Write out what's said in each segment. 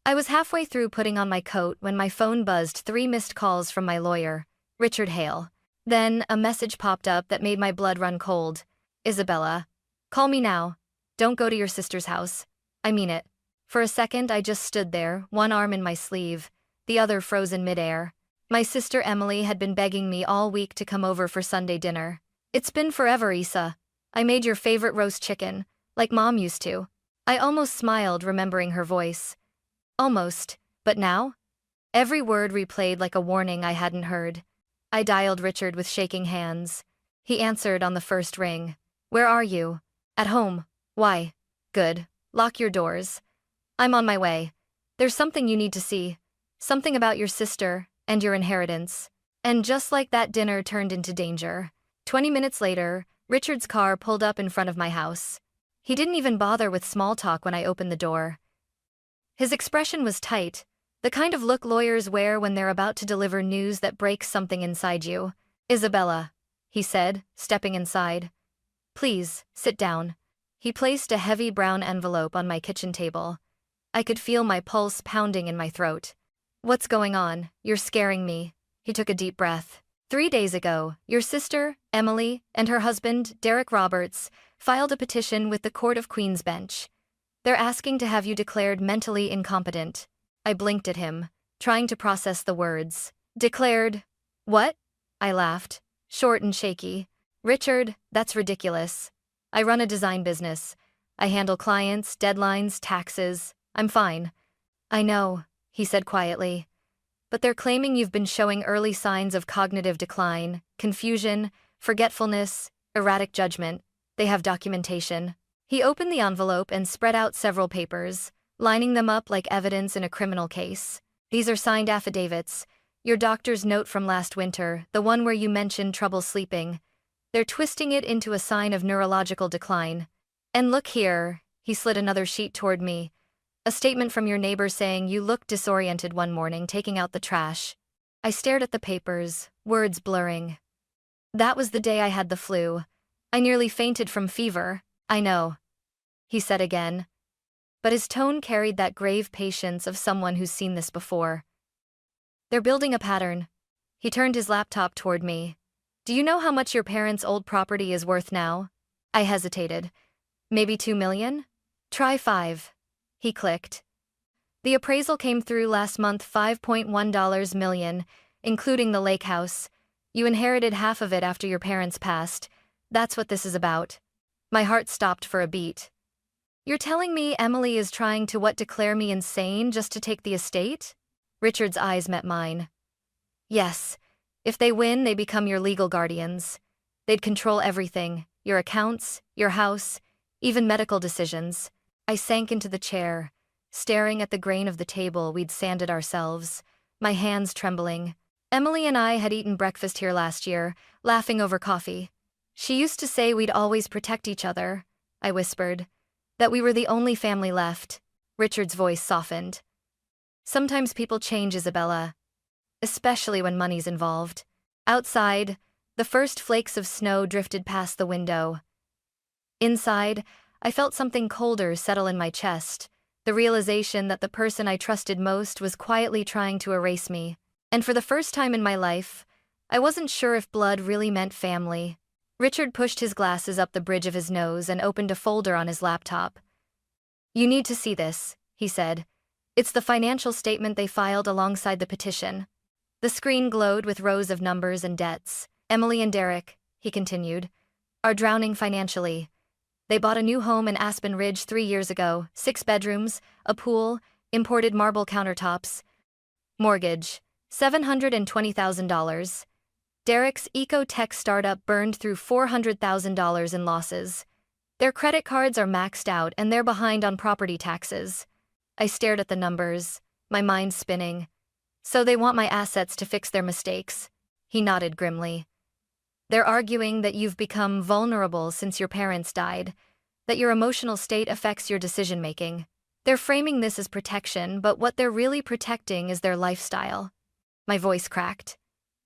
I was halfway through putting on my coat when my phone buzzed 3 missed calls from my lawyer, Richard Hale. Then, a message popped up that made my blood run cold. Isabella. Call me now. Don't go to your sister's house. I mean it. For a second I just stood there, one arm in my sleeve, the other frozen midair. My sister Emily had been begging me all week to come over for Sunday dinner. It's been forever, Isa. I made your favorite roast chicken, like Mom used to. I almost smiled remembering her voice. Almost, but now? Every word replayed like a warning I hadn't heard. I dialed Richard with shaking hands. He answered on the first ring. Where are you? At home. Why? Good. Lock your doors. I'm on my way. There's something you need to see. Something about your sister and your inheritance. And just like that, dinner turned into danger. 20 minutes later, Richard's car pulled up in front of my house. He didn't even bother with small talk when I opened the door. His expression was tight, the kind of look lawyers wear when they're about to deliver news that breaks something inside you. Isabella, he said, stepping inside. Please, sit down. He placed a heavy brown envelope on my kitchen table. I could feel my pulse pounding in my throat. What's going on? You're scaring me. He took a deep breath. 3 days ago, your sister, Emily, and her husband, Derek Roberts, filed a petition with the Court of Queen's Bench. They're asking to have you declared mentally incompetent. I blinked at him, trying to process the words. Declared? What? I laughed, short and shaky. Richard, that's ridiculous. I run a design business. I handle clients, deadlines, taxes. I'm fine. I know, he said quietly. But they're claiming you've been showing early signs of cognitive decline, confusion, forgetfulness, erratic judgment. They have documentation. He opened the envelope and spread out several papers, lining them up like evidence in a criminal case. These are signed affidavits. Your doctor's note from last winter, the one where you mentioned trouble sleeping. They're twisting it into a sign of neurological decline. And look here, he slid another sheet toward me. A statement from your neighbor saying you looked disoriented one morning taking out the trash. I stared at the papers, words blurring. That was the day I had the flu. I nearly fainted from fever. I know, he said again. But his tone carried that grave patience of someone who's seen this before. They're building a pattern. He turned his laptop toward me. Do you know how much your parents' old property is worth now? I hesitated. Maybe 2 million? Try 5. He clicked. The appraisal came through last month, $5.1 million, including the lake house. You inherited half of it after your parents passed. That's what this is about. My heart stopped for a beat. You're telling me Emily is trying to declare me insane just to take the estate? Richard's eyes met mine. Yes. If they win, they become your legal guardians. They'd control everything, your accounts, your house, even medical decisions. I sank into the chair, staring at the grain of the table we'd sanded ourselves, my hands trembling. Emily and I had eaten breakfast here last year, laughing over coffee. She used to say we'd always protect each other, I whispered, that we were the only family left. Richard's voice softened. Sometimes people change, Isabella, especially when money's involved. Outside, the first flakes of snow drifted past the window. Inside, I felt something colder settle in my chest, the realization that the person I trusted most was quietly trying to erase me. And for the first time in my life, I wasn't sure if blood really meant family. Richard pushed his glasses up the bridge of his nose and opened a folder on his laptop. You need to see this, he said. It's the financial statement they filed alongside the petition. The screen glowed with rows of numbers and debts. Emily and Derek, he continued, are drowning financially. They bought a new home in Aspen Ridge 3 years ago, 6 bedrooms, a pool, imported marble countertops. Mortgage, $720,000. Derek's eco-tech startup burned through $400,000 in losses. Their credit cards are maxed out and they're behind on property taxes. I stared at the numbers, my mind spinning. So they want my assets to fix their mistakes. He nodded grimly. They're arguing that you've become vulnerable since your parents died, that your emotional state affects your decision-making. They're framing this as protection, but what they're really protecting is their lifestyle. My voice cracked.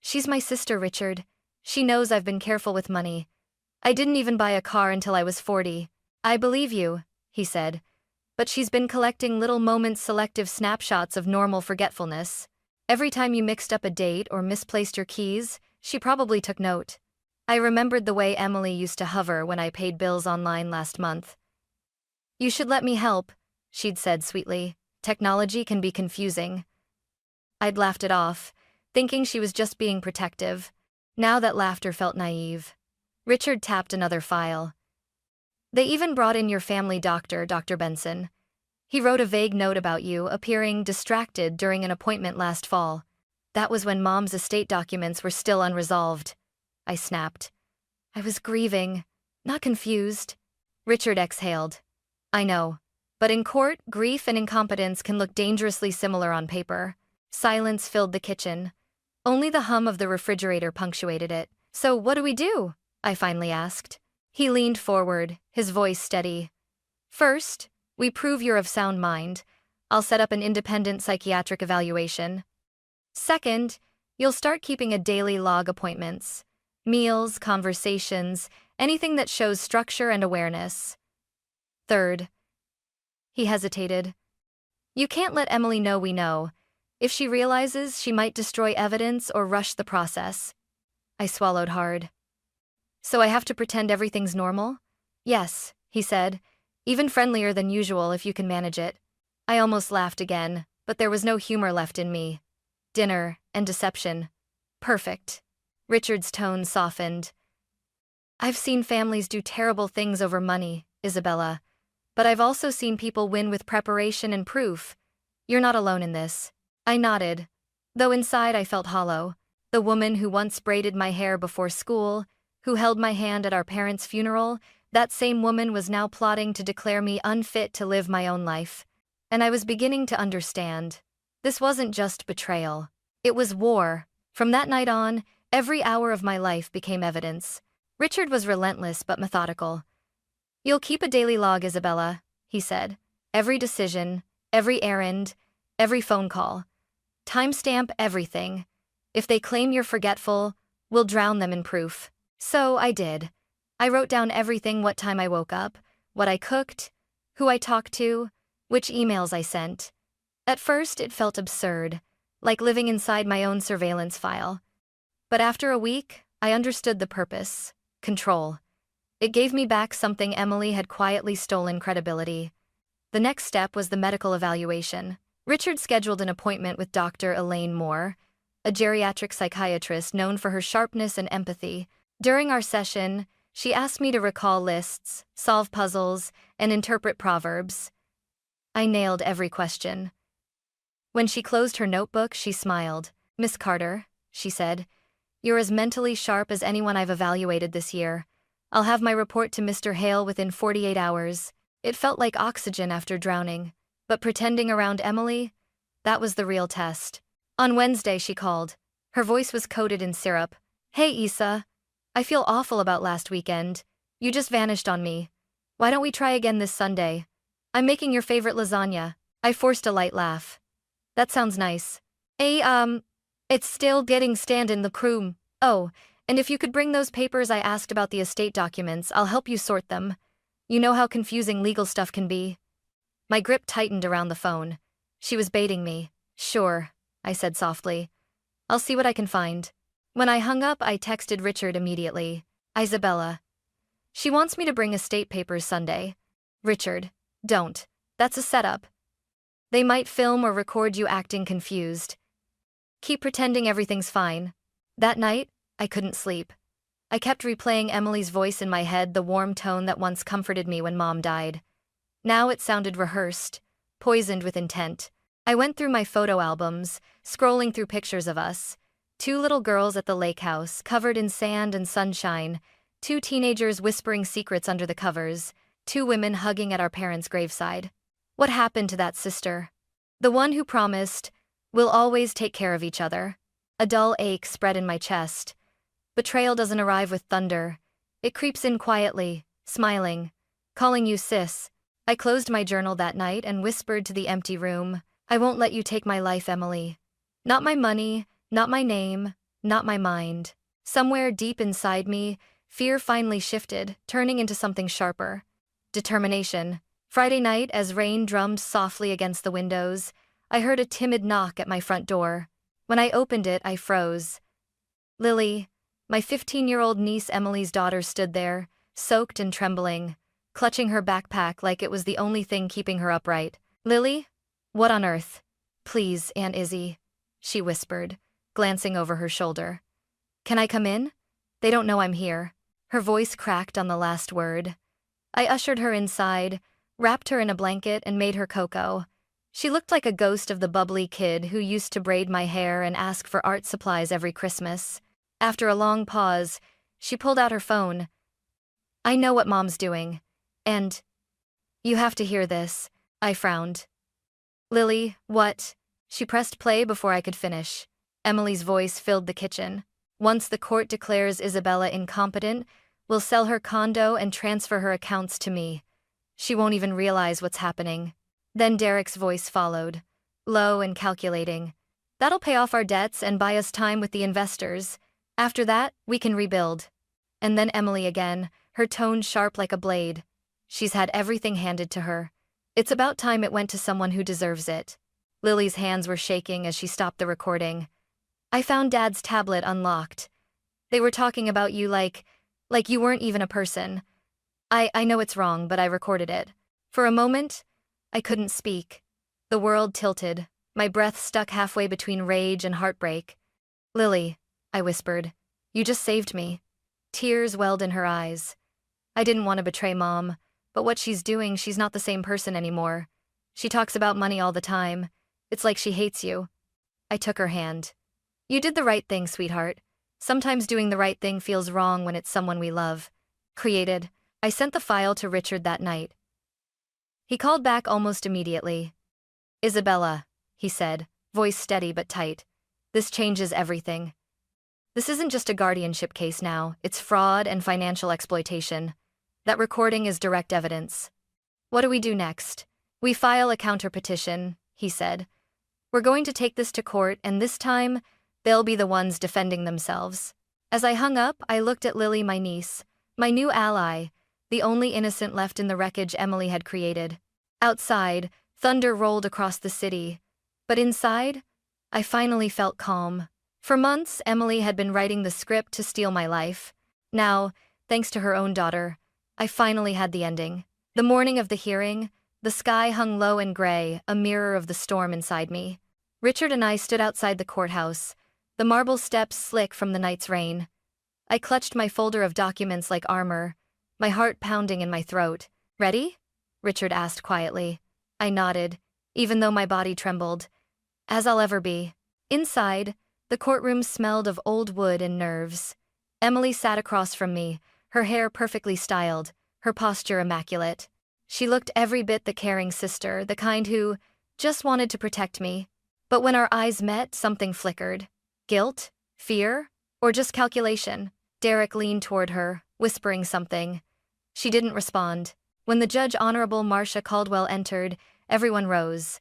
She's my sister, Richard. She knows I've been careful with money. I didn't even buy a car until I was 40. I believe you, he said. But she's been collecting little moments, selective snapshots of normal forgetfulness. Every time you mixed up a date or misplaced your keys, she probably took note. I remembered the way Emily used to hover when I paid bills online last month. "You should let me help," she'd said sweetly. "Technology can be confusing." I'd laughed it off, thinking she was just being protective. Now that laughter felt naive. Richard tapped another file. "They even brought in your family doctor, Dr. Benson. He wrote a vague note about you appearing distracted during an appointment last fall. That was when Mom's estate documents were still unresolved." I snapped. I was grieving, not confused. Richard exhaled. "I know. But in court, grief and incompetence can look dangerously similar on paper." Silence filled the kitchen. Only the hum of the refrigerator punctuated it. "So what do we do?" I finally asked. He leaned forward, his voice steady. "First, we prove you're of sound mind. I'll set up an independent psychiatric evaluation. Second, you'll start keeping a daily log appointments. Meals, conversations, anything that shows structure and awareness. Third," he hesitated, "you can't let Emily know we know. If she realizes, she might destroy evidence or rush the process." I swallowed hard. "So I have to pretend everything's normal?" "Yes," he said, "even friendlier than usual if you can manage it." I almost laughed again, but there was no humor left in me. Dinner and deception. Perfect. Richard's tone softened. "I've seen families do terrible things over money, Isabella. But I've also seen people win with preparation and proof. You're not alone in this." I nodded, though inside I felt hollow. The woman who once braided my hair before school, who held my hand at our parents' funeral, that same woman was now plotting to declare me unfit to live my own life. And I was beginning to understand. This wasn't just betrayal. It was war. From that night on, every hour of my life became evidence. Richard was relentless but methodical. "You'll keep a daily log, Isabella," he said. "Every decision, every errand, every phone call. Timestamp everything. If they claim you're forgetful, we'll drown them in proof." So I did. I wrote down everything: what time I woke up, what I cooked, who I talked to, which emails I sent. At first, it felt absurd, like living inside my own surveillance file. But after a week, I understood the purpose: control. It gave me back something Emily had quietly stolen: credibility. The next step was the medical evaluation. Richard scheduled an appointment with Dr. Elaine Moore, a geriatric psychiatrist known for her sharpness and empathy. During our session, she asked me to recall lists, solve puzzles, and interpret proverbs. I nailed every question. When she closed her notebook, she smiled. "Miss Carter," she said, "you're as mentally sharp as anyone I've evaluated this year. I'll have my report to Mr. Hale within 48 hours. It felt like oxygen after drowning. But pretending around Emily, that was the real test. On Wednesday, she called. Her voice was coated in syrup. "Hey, Issa. I feel awful about last weekend. You just vanished on me. Why don't we try again this Sunday? I'm making your favorite lasagna." I forced a light laugh. "That sounds nice." It's still getting stand in the room. Oh, and if you could bring those papers I asked about the estate documents, I'll help you sort them. You know how confusing legal stuff can be." My grip tightened around the phone. She was baiting me. "Sure," I said softly. "I'll see what I can find." When I hung up, I texted Richard immediately. "Isabella. She wants me to bring estate papers Sunday." "Richard, don't. That's a setup. They might film or record you acting confused. Keep pretending everything's fine." That night, I couldn't sleep. I kept replaying Emily's voice in my head, the warm tone that once comforted me when Mom died. Now it sounded rehearsed, poisoned with intent. I went through my photo albums, scrolling through pictures of us. 2 little girls at the lake house, covered in sand and sunshine. 2 teenagers whispering secrets under the covers. 2 women hugging at our parents' graveside. What happened to that sister? The one who promised, "We'll always take care of each other." A dull ache spread in my chest. Betrayal doesn't arrive with thunder. It creeps in quietly, smiling, calling you sis. I closed my journal that night and whispered to the empty room, "I won't let you take my life, Emily. Not my money, not my name, not my mind." Somewhere deep inside me, fear finally shifted, turning into something sharper. Determination. Friday night, as rain drummed softly against the windows, I heard a timid knock at my front door. When I opened it, I froze. Lily, my 15-year-old niece Emily's daughter, stood there, soaked and trembling, clutching her backpack like it was the only thing keeping her upright. Lily? What on earth? Please, Aunt Izzy, she whispered, glancing over her shoulder. Can I come in? They don't know I'm here. Her voice cracked on the last word. I ushered her inside, wrapped her in a blanket, and made her cocoa. She looked like a ghost of the bubbly kid who used to braid my hair and ask for art supplies every Christmas. After a long pause, she pulled out her phone. I know what Mom's doing. And you have to hear this. I frowned. Lily, what? She pressed play before I could finish. Emily's voice filled the kitchen. Once the court declares Isabella incompetent, we'll sell her condo and transfer her accounts to me. She won't even realize what's happening. Then Derek's voice followed, low and calculating. That'll pay off our debts and buy us time with the investors. After that, we can rebuild. And then Emily again, her tone sharp like a blade. She's had everything handed to her. It's about time it went to someone who deserves it. Lily's hands were shaking as she stopped the recording. I found Dad's tablet unlocked. They were talking about you like you weren't even a person. I know it's wrong, but I recorded it. For a moment, I couldn't speak. The world tilted, my breath stuck halfway between rage and heartbreak. Lily, I whispered, you just saved me. Tears welled in her eyes. I didn't want to betray Mom, but what she's doing, she's not the same person anymore. She talks about money all the time. It's like she hates you. I took her hand. You did the right thing, sweetheart. Sometimes doing the right thing feels wrong when it's someone we love. Created. I sent the file to Richard that night. He called back almost immediately. Isabella, he said, voice steady but tight. This changes everything. This isn't just a guardianship case now, it's fraud and financial exploitation. That recording is direct evidence. What do we do next? We file a counter-petition, he said. We're going to take this to court, and this time, they'll be the ones defending themselves. As I hung up, I looked at Lily, my niece, my new ally, the only innocent left in the wreckage Emily had created. Outside, thunder rolled across the city. But inside, I finally felt calm. For months, Emily had been writing the script to steal my life. Now, thanks to her own daughter, I finally had the ending. The morning of the hearing, the sky hung low and gray, a mirror of the storm inside me. Richard and I stood outside the courthouse, the marble steps slick from the night's rain. I clutched my folder of documents like armor, my heart pounding in my throat. Ready? Richard asked quietly. I nodded, even though my body trembled. As I'll ever be. Inside, the courtroom smelled of old wood and nerves. Emily sat across from me, her hair perfectly styled, her posture immaculate. She looked every bit the caring sister, the kind who just wanted to protect me. But when our eyes met, something flickered. Guilt? Fear? Or just calculation? Derek leaned toward her, whispering something. She didn't respond. When the judge, Honorable Marcia Caldwell, entered, everyone rose.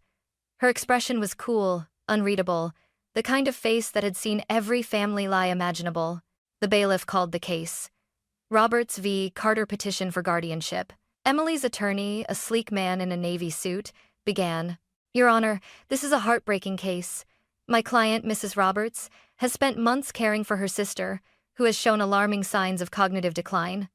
Her expression was cool, unreadable, the kind of face that had seen every family lie imaginable. The bailiff called the case. Roberts v. Carter petition for guardianship. Emily's attorney, a sleek man in a navy suit, began. Your Honor, this is a heartbreaking case. My client, Mrs. Roberts, has spent months caring for her sister, who has shown alarming signs of cognitive decline.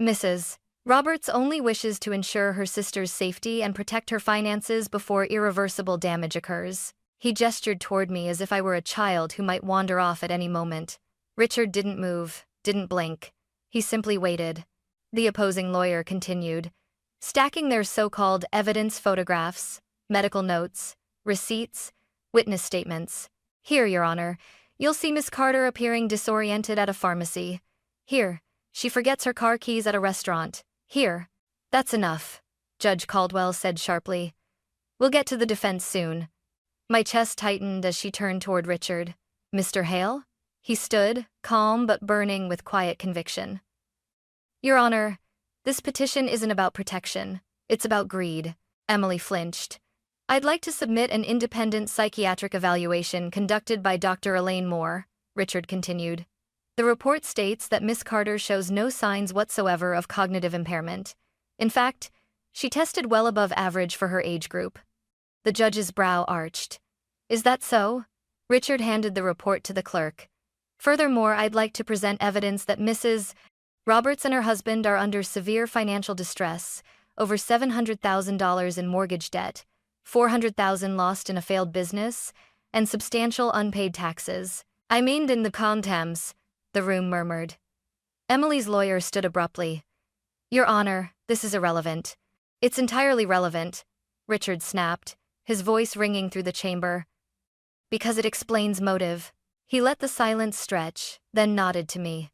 Mrs. Roberts only wishes to ensure her sister's safety and protect her finances before irreversible damage occurs. He gestured toward me as if I were a child who might wander off at any moment. Richard didn't move, didn't blink. He simply waited. The opposing lawyer continued, stacking their so-called evidence photographs, medical notes, receipts, witness statements. Here, Your Honor, you'll see Miss Carter appearing disoriented at a pharmacy. Here, she forgets her car keys at a restaurant. Here. That's enough, Judge Caldwell said sharply. We'll get to the defense soon. My chest tightened as she turned toward Richard. Mr. Hale? He stood, calm but burning with quiet conviction. Your Honor, this petition isn't about protection. It's about greed. Emily flinched. I'd like to submit an independent psychiatric evaluation conducted by Dr. Elaine Moore, Richard continued. The report states that Miss Carter shows no signs whatsoever of cognitive impairment. In fact, She tested well above average for her age group. The judge's brow arched. Is that so? Richard handed the report to the clerk. Furthermore, I'd like to present evidence that Mrs. Roberts and her husband are under severe financial distress, over $700,000 in mortgage debt, $400,000 lost in a failed business, and substantial unpaid taxes. I mean in the contents, the room murmured. Emily's lawyer stood abruptly. Your Honor, this is irrelevant. It's entirely relevant, Richard snapped, his voice ringing through the chamber. Because it explains motive. He let the silence stretch, then nodded to me.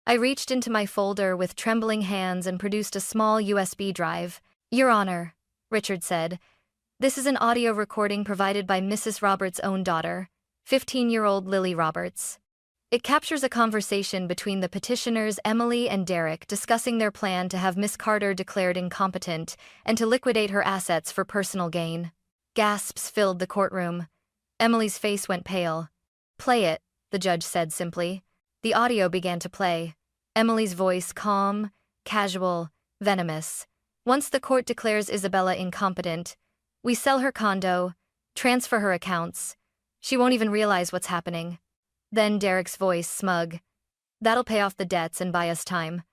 I reached into my folder with trembling hands and produced a small USB drive. Your Honor, Richard said, this is an audio recording provided by Mrs. Roberts' own daughter, 15-year-old Lily Roberts. It captures a conversation between the petitioners Emily and Derek discussing their plan to have Miss Carter declared incompetent and to liquidate her assets for personal gain. Gasps filled the courtroom. Emily's face went pale. Play it, the judge said simply. The audio began to play. Emily's voice calm, casual, venomous. Once the court declares Isabella incompetent, we sell her condo, transfer her accounts. She won't even realize what's happening. Then Derek's voice smug. That'll pay off the debts and buy us time.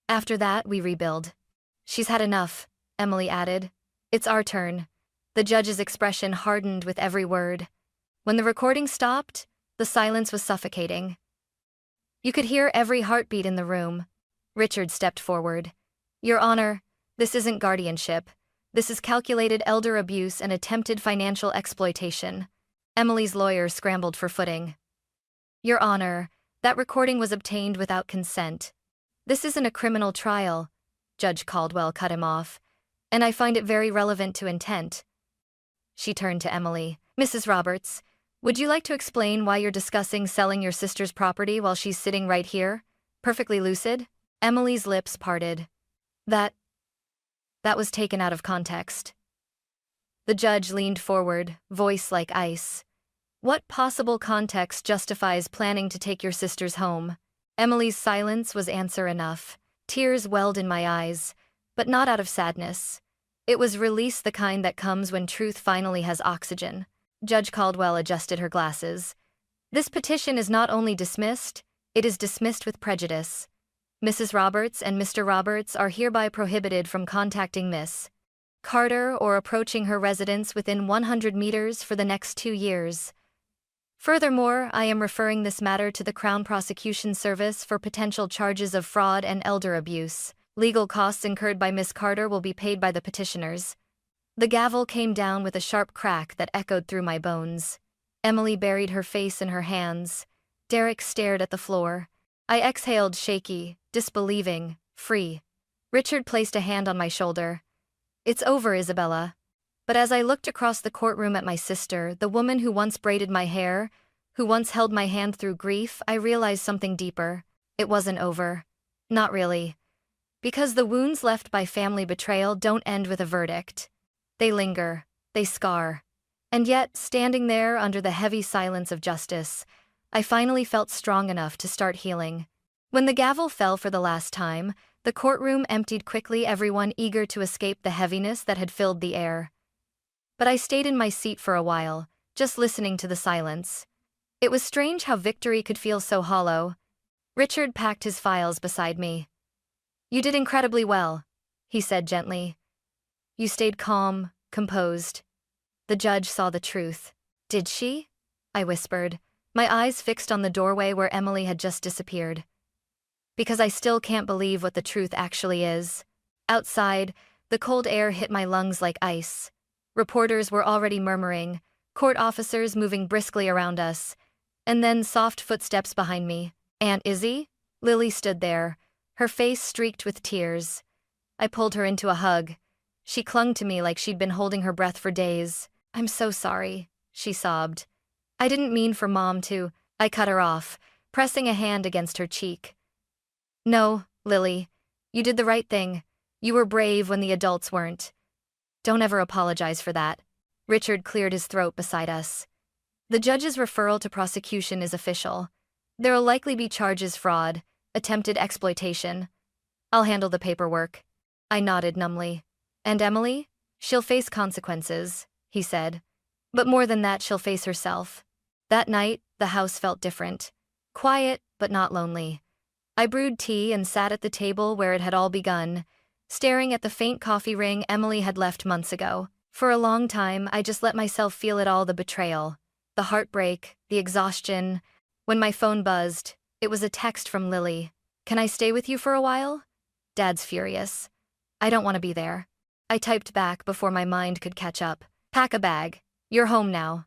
After that, we rebuild. She's had enough, Emily added. It's our turn. The judge's expression hardened with every word. When the recording stopped, the silence was suffocating. You could hear every heartbeat in the room. Richard stepped forward. Your Honor, this isn't guardianship. This is calculated elder abuse and attempted financial exploitation. Emily's lawyer scrambled for footing. Your Honor, that recording was obtained without consent. This isn't a criminal trial, Judge Caldwell cut him off, and I find it very relevant to intent. She turned to Emily. Mrs. Roberts, would you like to explain why you're discussing selling your sister's property while she's sitting right here, perfectly lucid? Emily's lips parted. That was taken out of context. The judge leaned forward, voice like ice. What possible context justifies planning to take your sister's home? Emily's silence was answer enough. Tears welled in my eyes, but not out of sadness. It was release the kind that comes when truth finally has oxygen. Judge Caldwell adjusted her glasses. This petition is not only dismissed, it is dismissed with prejudice. Mrs. Roberts and Mr. Roberts are hereby prohibited from contacting Miss Carter or approaching her residence within 100 meters for the next 2 years. Furthermore, I am referring this matter to the Crown Prosecution Service for potential charges of fraud and elder abuse. Legal costs incurred by Miss Carter will be paid by the petitioners. The gavel came down with a sharp crack that echoed through my bones. Emily buried her face in her hands. Derek stared at the floor. I exhaled shaky, disbelieving, free. Richard placed a hand on my shoulder. It's over, Isabella. But as I looked across the courtroom at my sister, the woman who once braided my hair, who once held my hand through grief, I realized something deeper. It wasn't over. Not really. Because the wounds left by family betrayal don't end with a verdict. They linger, they scar. And yet, standing there under the heavy silence of justice, I finally felt strong enough to start healing. When the gavel fell for the last time, the courtroom emptied quickly, everyone eager to escape the heaviness that had filled the air. But I stayed in my seat for a while, just listening to the silence. It was strange how victory could feel so hollow. Richard packed his files beside me. You did incredibly well, he said gently. You stayed calm, composed. The judge saw the truth. Did she? I whispered, my eyes fixed on the doorway where Emily had just disappeared. Because I still can't believe what the truth actually is. Outside, the cold air hit my lungs like ice. Reporters were already murmuring, court officers moving briskly around us, and then soft footsteps behind me. Aunt Izzy? Lily stood there, her face streaked with tears. I pulled her into a hug. She clung to me like she'd been holding her breath for days. I'm so sorry, she sobbed. I didn't mean for Mom to. I cut her off, pressing a hand against her cheek. No, Lily, you did the right thing. You were brave when the adults weren't. Don't ever apologize for that. Richard cleared his throat beside us. The judge's referral to prosecution is official. There'll likely be charges fraud, attempted exploitation. I'll handle the paperwork. I nodded numbly. And Emily? She'll face consequences, he said. But more than that, she'll face herself. That night, the house felt different. Quiet, but not lonely. I brewed tea and sat at the table where it had all begun, staring at the faint coffee ring Emily had left months ago. For a long time, I just let myself feel it all, the betrayal, the heartbreak, the exhaustion. When my phone buzzed, it was a text from Lily. Can I stay with you for a while? Dad's furious. I don't want to be there. I typed back before my mind could catch up. Pack a bag. You're home now.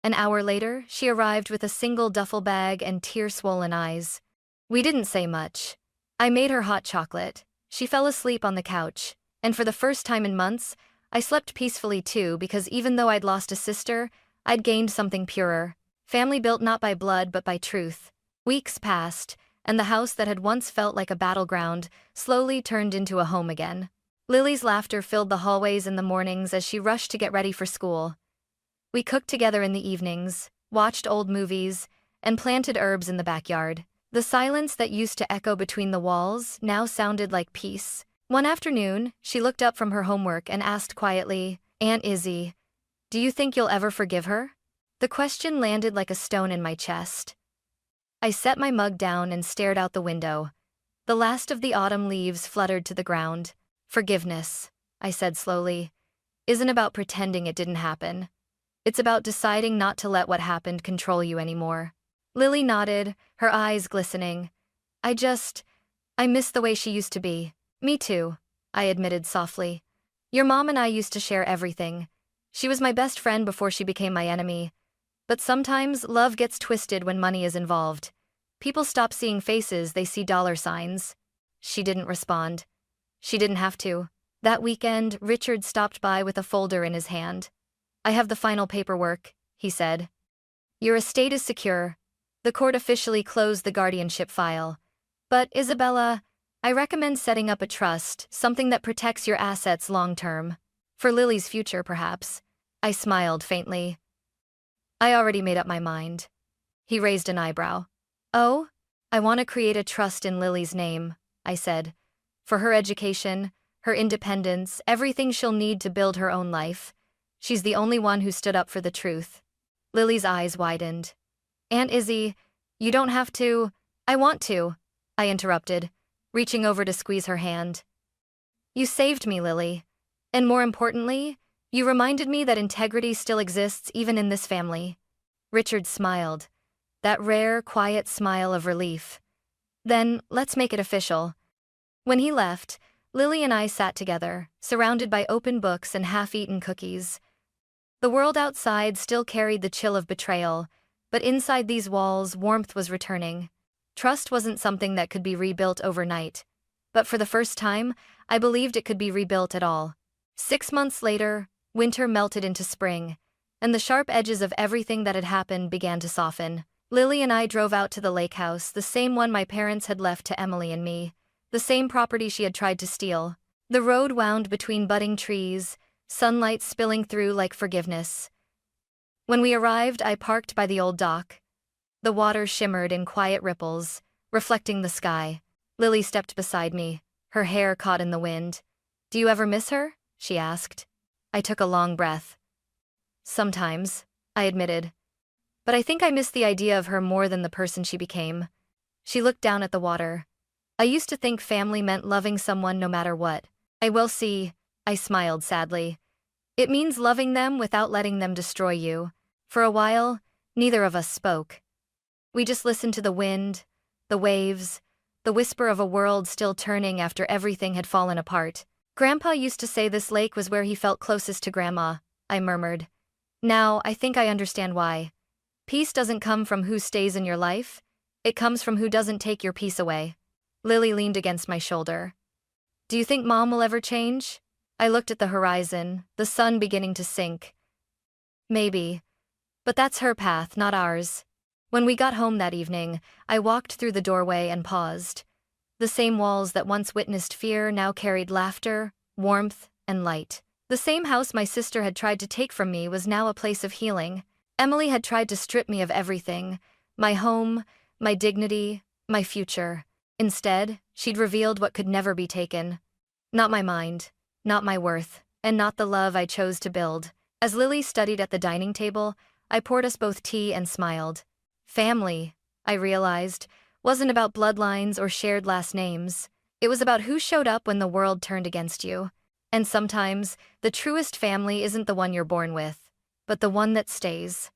An hour later, she arrived with a single duffel bag and tear-swollen eyes. We didn't say much. I made her hot chocolate. She fell asleep on the couch, and for the first time in months, I slept peacefully too, because even though I'd lost a sister, I'd gained something purer. Family built not by blood but by truth. Weeks passed, and the house that had once felt like a battleground slowly turned into a home again. Lily's laughter filled the hallways in the mornings as she rushed to get ready for school. We cooked together in the evenings, watched old movies, and planted herbs in the backyard. The silence that used to echo between the walls now sounded like peace. One afternoon, she looked up from her homework and asked quietly, "Aunt Izzy, do you think you'll ever forgive her?" The question landed like a stone in my chest. I set my mug down and stared out the window. The last of the autumn leaves fluttered to the ground. Forgiveness, I said slowly, isn't about pretending it didn't happen. It's about deciding not to let what happened control you anymore. Lily nodded, her eyes glistening. I miss the way she used to be. Me too, I admitted softly. Your mom and I used to share everything. She was my best friend before she became my enemy. But sometimes love gets twisted when money is involved. People stop seeing faces, they see dollar signs. She didn't respond. She didn't have to. That weekend, Richard stopped by with a folder in his hand. I have the final paperwork, he said. Your estate is secure. The court officially closed the guardianship file. But, Isabella, I recommend setting up a trust, something that protects your assets long-term. For Lily's future, perhaps. I smiled faintly. I already made up my mind. He raised an eyebrow. Oh? I want to create a trust in Lily's name, I said. For her education, her independence, everything she'll need to build her own life. She's the only one who stood up for the truth. Lily's eyes widened. Aunt Izzy, you don't have to. I want to, I interrupted, reaching over to squeeze her hand. You saved me, Lily. And more importantly, you reminded me that integrity still exists even in this family. Richard smiled, that rare, quiet smile of relief. Then, let's make it official. When he left, Lily and I sat together, surrounded by open books and half-eaten cookies. The world outside still carried the chill of betrayal, but inside these walls, warmth was returning. Trust wasn't something that could be rebuilt overnight. But for the first time, I believed it could be rebuilt at all. 6 months later, winter melted into spring, and the sharp edges of everything that had happened began to soften. Lily and I drove out to the lake house, the same one my parents had left to Emily and me, the same property she had tried to steal. The road wound between budding trees, sunlight spilling through like forgiveness. When we arrived, I parked by the old dock. The water shimmered in quiet ripples, reflecting the sky. Lily stepped beside me, her hair caught in the wind. Do you ever miss her? She asked. I took a long breath. Sometimes, I admitted. But I think I miss the idea of her more than the person she became. She looked down at the water. I used to think family meant loving someone no matter what. I will see, I smiled sadly. It means loving them without letting them destroy you. For a while, neither of us spoke. We just listened to the wind, the waves, the whisper of a world still turning after everything had fallen apart. Grandpa used to say this lake was where he felt closest to Grandma, I murmured. Now, I think I understand why. Peace doesn't come from who stays in your life, it comes from who doesn't take your peace away. Lily leaned against my shoulder. Do you think Mom will ever change? I looked at the horizon, the sun beginning to sink. Maybe. But that's her path, not ours. When we got home that evening, I walked through the doorway and paused. The same walls that once witnessed fear now carried laughter, warmth, and light. The same house my sister had tried to take from me was now a place of healing. Emily had tried to strip me of everything, my home, my dignity, my future. Instead, she'd revealed what could never be taken. Not my mind, not my worth, and not the love I chose to build. As Lily studied at the dining table, I poured us both tea and smiled. Family, I realized, wasn't about bloodlines or shared last names. It was about who showed up when the world turned against you. And sometimes, the truest family isn't the one you're born with, but the one that stays.